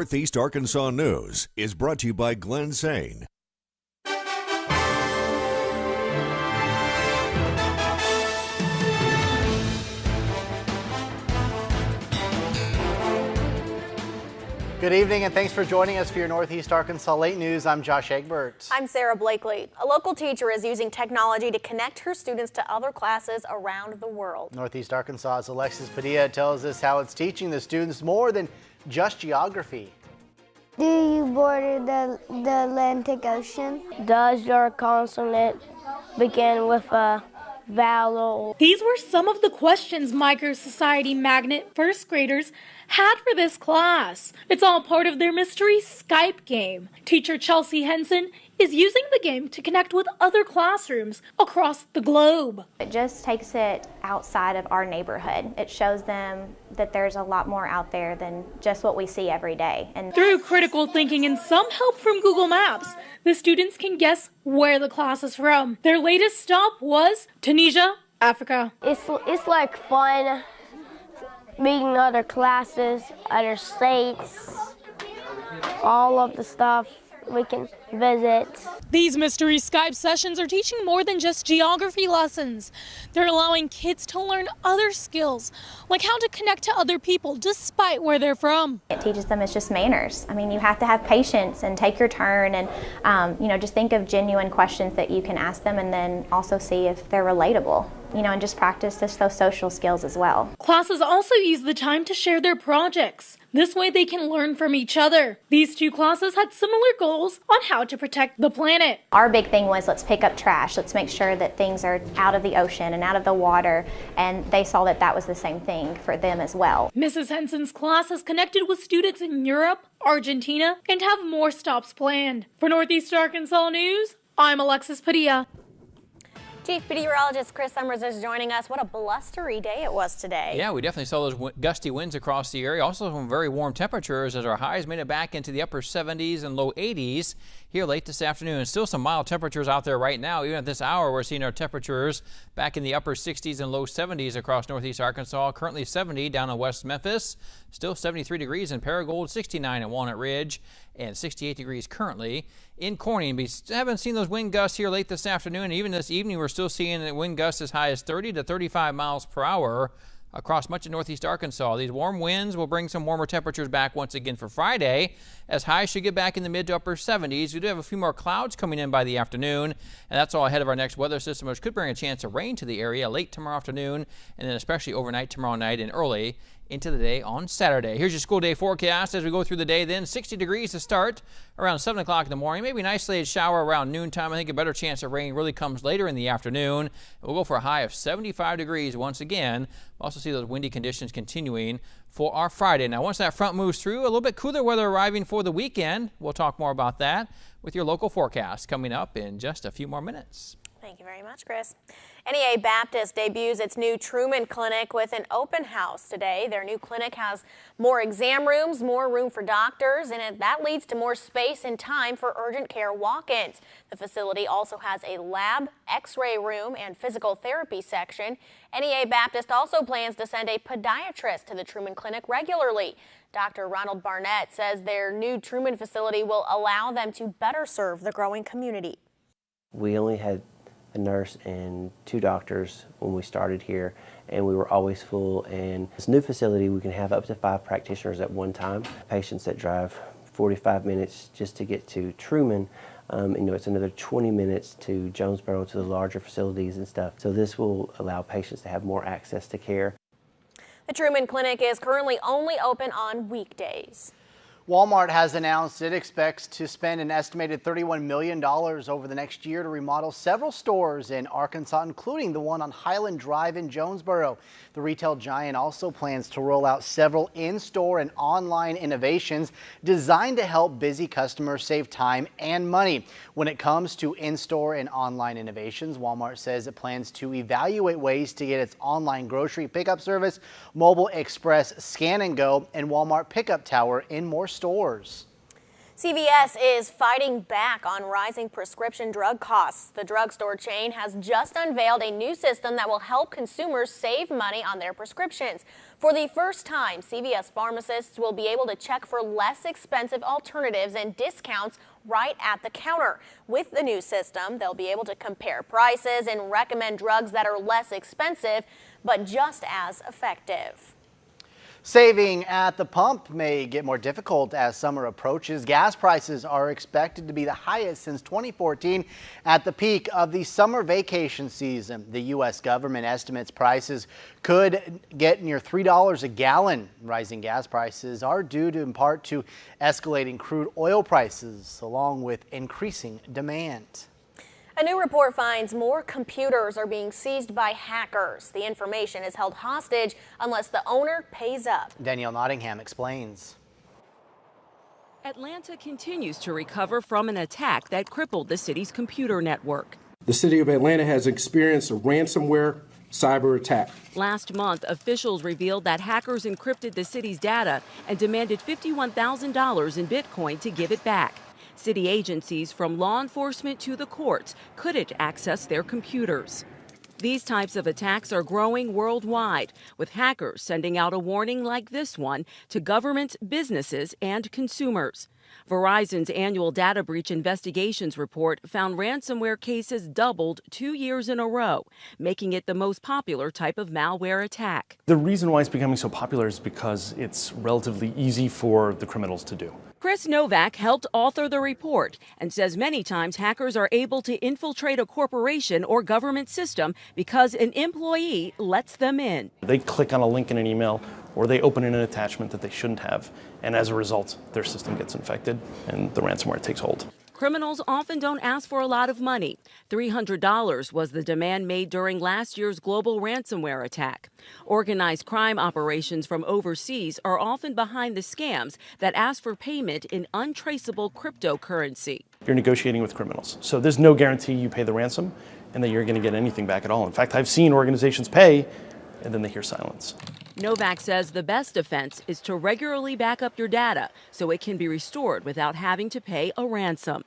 Northeast Arkansas News is brought to you by Glenn Sane. Good evening and thanks for joining us for your Northeast Arkansas Late News. I'm Josh Egbert. I'm Sarah Blakely. A local teacher is using technology to connect her students to other classes around the world. Northeast Arkansas's Alexis Padilla tells us how it's teaching the students more than just geography. Do you border the Atlantic Ocean? Does your consonant begin with a vowel? These were some of the questions Micro Society Magnet first graders had for this class. It's all part of their mystery Skype game. Teacher Chelsea Henson is using the game to connect with other classrooms across the globe. It just takes it outside of our neighborhood. It shows them that there's a lot more out there than just what we see every day. And through critical thinking and some help from Google Maps, the students can guess where the class is from. Their latest stop was Tunisia, Africa. It's like fun meeting other classes, other states, all of the stuff we can visit. These mystery Skype sessions are teaching more than just geography lessons. They're allowing kids to learn other skills, like how to connect to other people despite where they're from. It teaches them it's just manners. I mean, you have to have patience and take your turn and, just think of genuine questions that you can ask them and then also see if they're relatable. And just practice those social skills as well. Classes also use the time to share their projects. This way they can learn from each other. These two classes had similar goals on how to protect the planet. Our big thing was let's pick up trash. Let's make sure that things are out of the ocean and out of the water. And they saw that that was the same thing for them as well. Mrs. Henson's class has connected with students in Europe, Argentina, and have more stops planned. For Northeast Arkansas News, I'm Alexis Padilla. Chief Meteorologist Chris Summers is joining us. What a blustery day it was today. Yeah, we definitely saw those gusty winds across the area. Also some very warm temperatures as our highs made it back into the upper 70s and low 80s here late this afternoon. Still some mild temperatures out there right now. Even at this hour, we're seeing our temperatures back in the upper 60s and low 70s across Northeast Arkansas. Currently 70 down in West Memphis. Still 73 degrees in Paragould, 69 at Walnut Ridge, and 68 degrees currently in Corning. We haven't seen those wind gusts here late this afternoon. Even this evening, we're still seeing wind gusts as high as 30 to 35 miles per hour across much of Northeast Arkansas. These warm winds will bring some warmer temperatures back once again for Friday, as highs should get back in the mid to upper 70s. We do have a few more clouds coming in by the afternoon, and that's all ahead of our next weather system, which could bring a chance of rain to the area late tomorrow afternoon, and then especially overnight tomorrow night and early into the day on Saturday. Here's your school day forecast as we go through the day. Then 60 degrees to start around 7 o'clock in the morning. Maybe an isolated shower around noontime. I think a better chance of rain really comes later in the afternoon. We'll go for a high of 75 degrees once again. We'll also see those windy conditions continuing for our Friday. Now, once that front moves through, a little bit cooler weather arriving for the weekend. We'll talk more about that with your local forecast coming up in just a few more minutes. Thank you very much, Chris. NEA Baptist debuts its new Truman Clinic with an open house today. Their new clinic has more exam rooms, more room for doctors, and that leads to more space and time for urgent care walk-ins. The facility also has a lab, x-ray room, and physical therapy section. NEA Baptist also plans to send a podiatrist to the Truman Clinic regularly. Dr. Ronald Barnett says their new Truman facility will allow them to better serve the growing community. We only had a nurse and 2 doctors when we started here, and we were always full. And this new facility, we can have up to 5 practitioners at one time. Patients that drive 45 minutes just to get to Truman, it's another 20 minutes to Jonesboro, to the larger facilities and stuff. So this will allow patients to have more access to care. The Truman Clinic is currently only open on weekdays. Walmart has announced it expects to spend an estimated $31 million over the next year to remodel several stores in Arkansas, including the one on Highland Drive in Jonesboro. The retail giant also plans to roll out several in-store and online innovations designed to help busy customers save time and money. When it comes to in-store and online innovations, Walmart says it plans to evaluate ways to get its online grocery pickup service, Mobile Express Scan and Go, and Walmart Pickup Tower in more stores. CVS is fighting back on rising prescription drug costs. The drugstore chain has just unveiled a new system that will help consumers save money on their prescriptions. For the first time, CVS pharmacists will be able to check for less expensive alternatives and discounts right at the counter. With the new system, they'll be able to compare prices and recommend drugs that are less expensive, but just as effective. Saving at the pump may get more difficult as summer approaches. Gas prices are expected to be the highest since 2014 at the peak of the summer vacation season. The U.S. government estimates prices could get near $3 a gallon. Rising gas prices are due in part to escalating crude oil prices along with increasing demand. A new report finds more computers are being seized by hackers. The information is held hostage unless the owner pays up. Danielle Nottingham explains. Atlanta continues to recover from an attack that crippled the city's computer network. The city of Atlanta has experienced a ransomware cyber attack. Last month, officials revealed that hackers encrypted the city's data and demanded $51,000 in Bitcoin to give it back. City agencies from law enforcement to the courts couldn't access their computers. These types of attacks are growing worldwide, with hackers sending out a warning like this one to governments, businesses, and consumers. Verizon's annual data breach investigations report found ransomware cases doubled 2 years in a row, making it the most popular type of malware attack. The reason why it's becoming so popular is because it's relatively easy for the criminals to do. Chris Novak helped author the report and says many times hackers are able to infiltrate a corporation or government system because an employee lets them in. They click on a link in an email or they open in an attachment that they shouldn't have, and as a result, their system gets infected and the ransomware takes hold. Criminals often don't ask for a lot of money. $300 was the demand made during last year's global ransomware attack. Organized crime operations from overseas are often behind the scams that ask for payment in untraceable cryptocurrency. You're negotiating with criminals, so there's no guarantee you pay the ransom and that you're going to get anything back at all. In fact, I've seen organizations pay and then they hear silence. Novak says the best defense is to regularly back up your data so it can be restored without having to pay a ransom.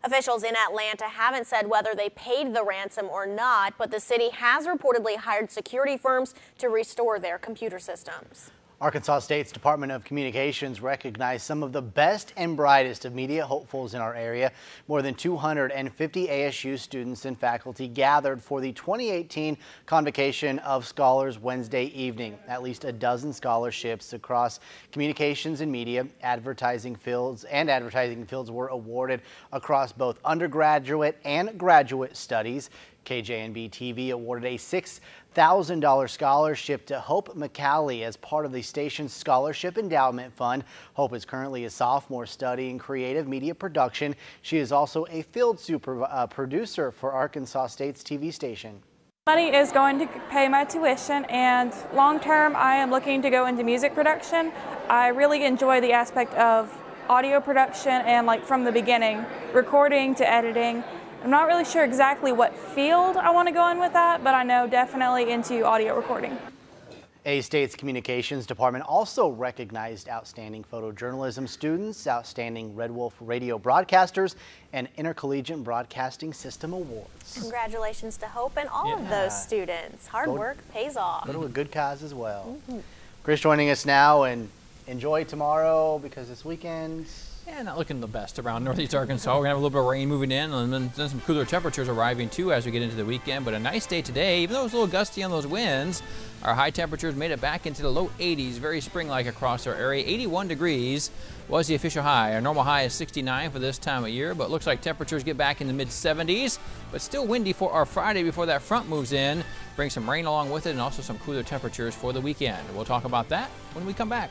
Officials in Atlanta haven't said whether they paid the ransom or not, but the city has reportedly hired security firms to restore their computer systems. Arkansas State's Department of Communications recognized some of the best and brightest of media hopefuls in our area. More than 250 ASU students and faculty gathered for the 2018 Convocation of Scholars Wednesday evening. At least a dozen scholarships across communications and media, advertising fields were awarded across both undergraduate and graduate studies. KJNB TV awarded a $6,000 scholarship to Hope McCallie as part of the station's Scholarship Endowment Fund. Hope is currently a sophomore studying creative media production. She is also a field producer for Arkansas State's TV station. Money is going to pay my tuition, and long term I am looking to go into music production. I really enjoy the aspect of audio production and from the beginning, recording to editing. I'm not really sure exactly what field I want to go in with that, but I know definitely into audio recording. A-State's Communications Department also recognized outstanding photojournalism students, outstanding Red Wolf radio broadcasters, and Intercollegiate Broadcasting System awards. Congratulations to Hope and all of those students. Hard work pays off. Go to a good cause as well. Chris joining us now, and enjoy tomorrow because this weekend. Yeah, not looking the best around Northeast Arkansas. We're going to have a little bit of rain moving in and then some cooler temperatures arriving too as we get into the weekend. But a nice day today, even though it's a little gusty on those winds. Our high temperatures made it back into the low 80s, very spring-like across our area. 81 degrees was the official high. Our normal high is 69 for this time of year, but it looks like temperatures get back in the mid-70s, but still windy for our Friday before that front moves in. Bring some rain along with it and also some cooler temperatures for the weekend. We'll talk about that when we come back.